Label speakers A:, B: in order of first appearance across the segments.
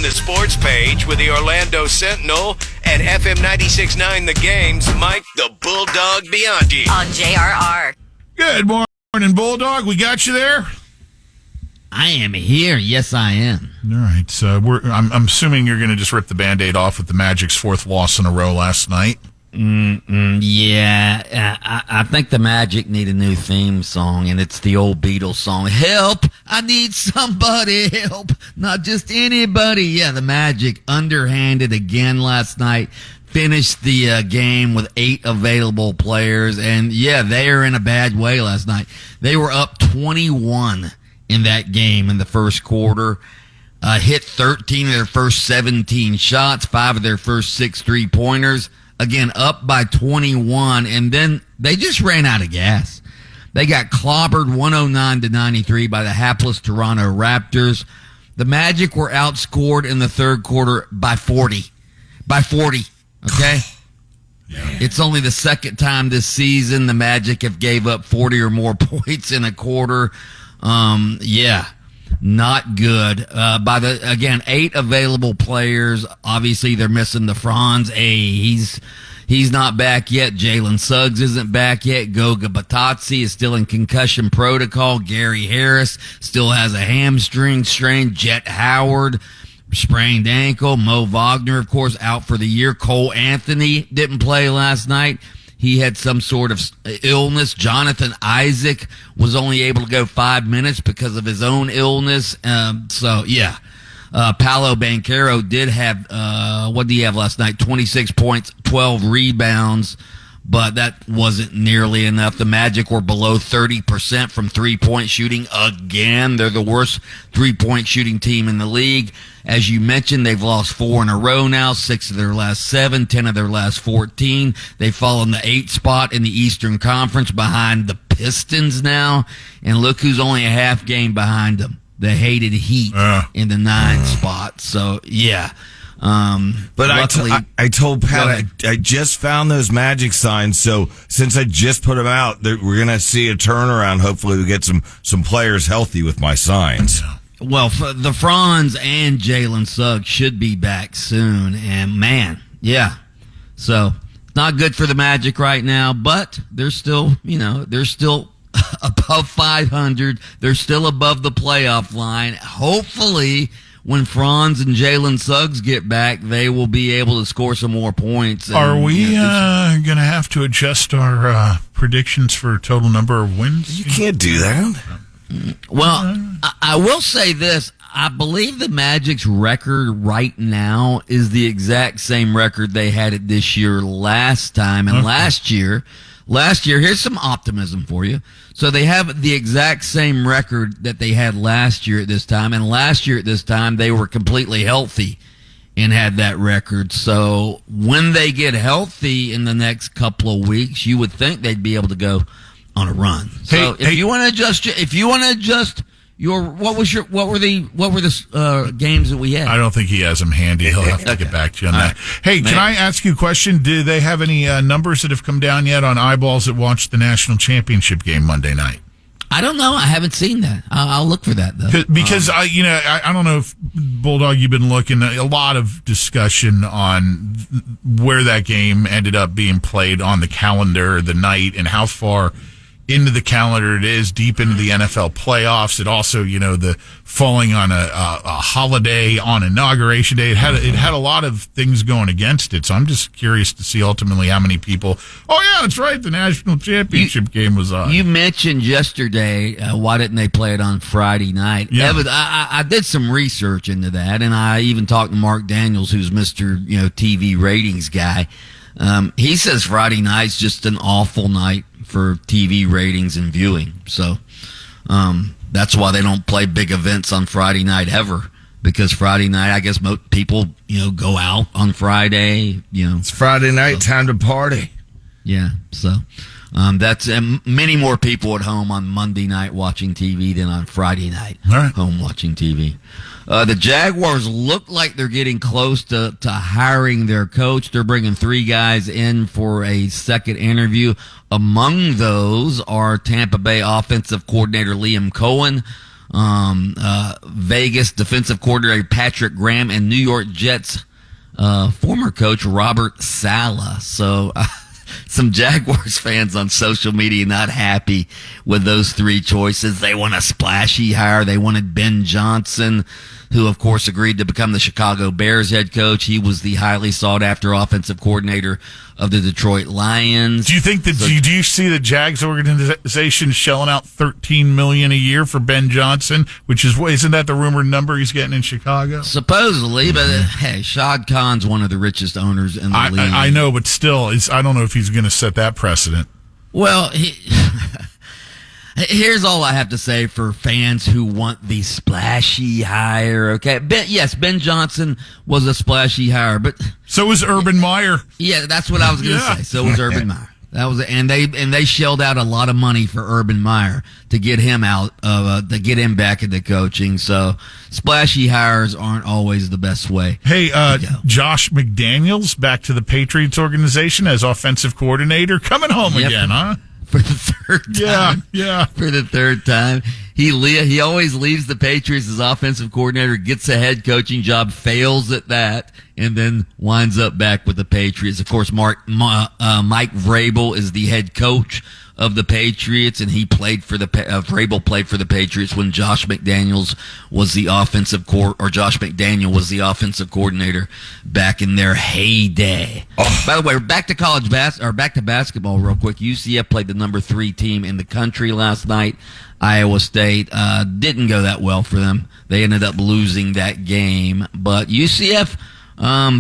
A: the sports page with the Orlando Sentinel and FM 96.9 The Game's Mike the Bulldog Bianchi.
B: On JRR.
C: Good morning, Bulldog. We got you there?
D: I am here. Yes, I am.
C: All right. So I'm assuming you're going to just rip the Band-Aid off with the Magic's fourth loss in a row last night.
D: Yeah, I think the Magic need a new theme song, and it's the old Beatles song, Help, I Need Somebody Help, not just anybody. Yeah, the Magic underhanded again last night, finished the game with 8 available players, and yeah, they are in a bad way last night. They were up 21 in that game in the first quarter. Hit 13 of their first 17 shots, 5 of their first 6 3-pointers. Again, up by 21, and then they just ran out of gas. They got clobbered 109-93 by the hapless Toronto Raptors. The Magic were outscored in the third quarter by 40. By 40, okay?
C: Yeah.
D: It's only the second time this season the Magic have gave up 40 or more points in a quarter. Yeah. Not good. By the, again, 8 available players. Obviously, they're missing the Franz. He's not back yet. Jalen Suggs isn't back yet. Goga Batazzi is still in concussion protocol. Gary Harris still has a hamstring strain. Jet Howard, sprained ankle. Mo Wagner, of course, out for the year. Cole Anthony didn't play last night. He had some sort of illness. Jonathan Isaac was only able to go 5 minutes because of his own illness. Paolo Banchero did have, what did he have last night? 26 points, 12 rebounds, but that wasn't nearly enough. The Magic were below 30% from three-point shooting again. They're the worst three-point shooting team in the league. As you mentioned, they've lost 4 in a row now, 6 of their last 7, 10 of their last 14. They've fallen the 8th spot in the Eastern Conference behind the Pistons now. And look who's only a half game behind them. The hated Heat in the 9th spot. So, yeah.
E: But luckily, I told Pat I just found those Magic signs, so since I just put them out, we're going to see a turnaround. Hopefully we get some players healthy with my signs.
D: Well, the Franz and Jalen Suggs should be back soon, and man, yeah. So, not good for the Magic right now, but they're still, they're still above 500. They're still above the playoff line. Hopefully, when Franz and Jalen Suggs get back, they will be able to score some more points.
C: Are we going to have to adjust our predictions for total number of wins?
E: You can't do that.
D: Well, I will say this. I believe the Magic's record right now is the exact same record they had it this year last time. And last year, here's some optimism for you. So they have the exact same record that they had last year at this time. And last year at this time, they were completely healthy and had that record. So when they get healthy in the next couple of weeks, you would think they'd be able to go on a run. So if you want to adjust your what were the games that we had? I
C: don't think he has them handy. He'll have to get back to you on that. Hey, can I ask you a question? Do they have any numbers that have come down yet on eyeballs that watched the national championship game Monday night?
D: I don't know. I haven't seen that. I'll look for that though.
C: Because I don't know if Bulldog, you've been looking a lot of discussion on where that game ended up being played on the calendar, the night, and how far into the calendar it is, deep into the NFL playoffs. It also, the falling on a holiday on Inauguration Day. It had a lot of things going against it. So I'm just curious to see ultimately how many people, oh yeah, that's right, the national championship game was on.
D: You mentioned yesterday, why didn't they play it on Friday night?
C: Yeah.
D: I did some research into that, and I even talked to Mark Daniels, who's Mr. TV ratings guy. He says Friday night's just an awful night for TV ratings and viewing. So that's why they don't play big events on Friday night ever, because Friday night, I guess most people, go out on Friday.
E: It's Friday night, time to party.
D: Yeah, so that's many more people at home on Monday night watching TV than on Friday night home watching TV. The Jaguars look like they're getting close to hiring their coach. They're bringing 3 guys in for a second interview. Among those are Tampa Bay offensive coordinator Liam Cohen, Vegas defensive coordinator Patrick Graham, and New York Jets former coach Robert Saleh. So some Jaguars fans on social media not happy with those three choices. They want a splashy hire. They wanted Ben Johnson, who, of course, agreed to become the Chicago Bears head coach. He was the highly sought-after offensive coordinator of the Detroit Lions.
C: Do you think that? Do you see the Jags organization shelling out $13 million a year for Ben Johnson? Which isn't that the rumored number he's getting in Chicago?
D: Supposedly, but hey, Shad Khan's one of the richest owners in the league.
C: I know, but still, I don't know if he's going to set that precedent.
D: Well, here's all I have to say for fans who want the splashy hire. Okay, Ben Johnson was a splashy hire, but
C: so was Urban Meyer.
D: Yeah, that's what I was going to say. So was Urban Meyer. That was, and they shelled out a lot of money for Urban Meyer to get him out of to get him back into coaching. So splashy hires aren't always the best way.
C: Hey, Josh McDaniels back to the Patriots organization as offensive coordinator, coming home again, huh?
D: For the third time.
C: Yeah.
D: For the third time. He always leaves the Patriots as offensive coordinator, gets a head coaching job, fails at that, and then winds up back with the Patriots. Of course, Mike Vrabel is the head coach of the Patriots, and Vrabel played for the Patriots when Josh McDaniel was the offensive coordinator back in their heyday. Oh. By the way, back to back to basketball real quick. UCF played the number 3 team in the country last night. Iowa State didn't go that well for them. They ended up losing that game, but UCF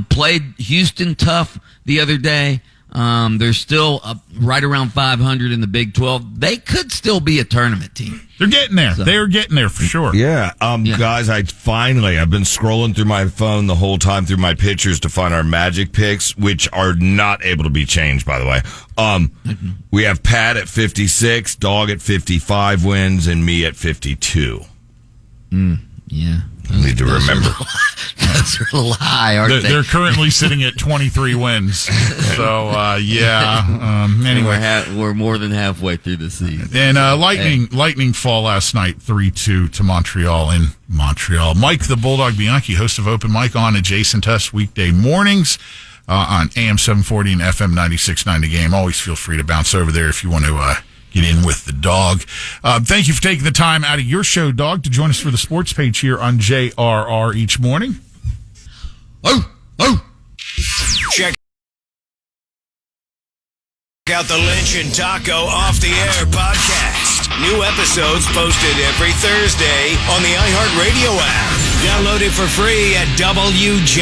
D: played Houston tough the other day. They're still right around 500 in the Big 12. They could still be a tournament team.
C: They're getting there. They're getting there for sure.
E: Yeah. Guys, I've been scrolling through my phone the whole time through my pictures to find our Magic picks, which are not able to be changed, by the way. We have Pat at 56, Dog at 55 wins, and me at 52.
D: Yeah.
E: Need to remember.
D: Those are a little high, aren't they?
C: They're currently sitting at 23 wins. So, anyway.
D: We're more than halfway through the season.
C: And Lightning fall last night, 3-2 to Montreal in Montreal. Mike the Bulldog Bianchi, host of Open Mic on adjacent to us weekday mornings on AM 740 and FM 96.9 The Game. Always feel free to bounce over there if you want to get in with the dog. Thank you for taking the time out of your show, Dog, to join us for the sports page here on JRR each morning.
A: Check out the Lynch and Taco Off the Air podcast. New episodes posted every Thursday on the iHeartRadio app. Download it for free at WJRR.com.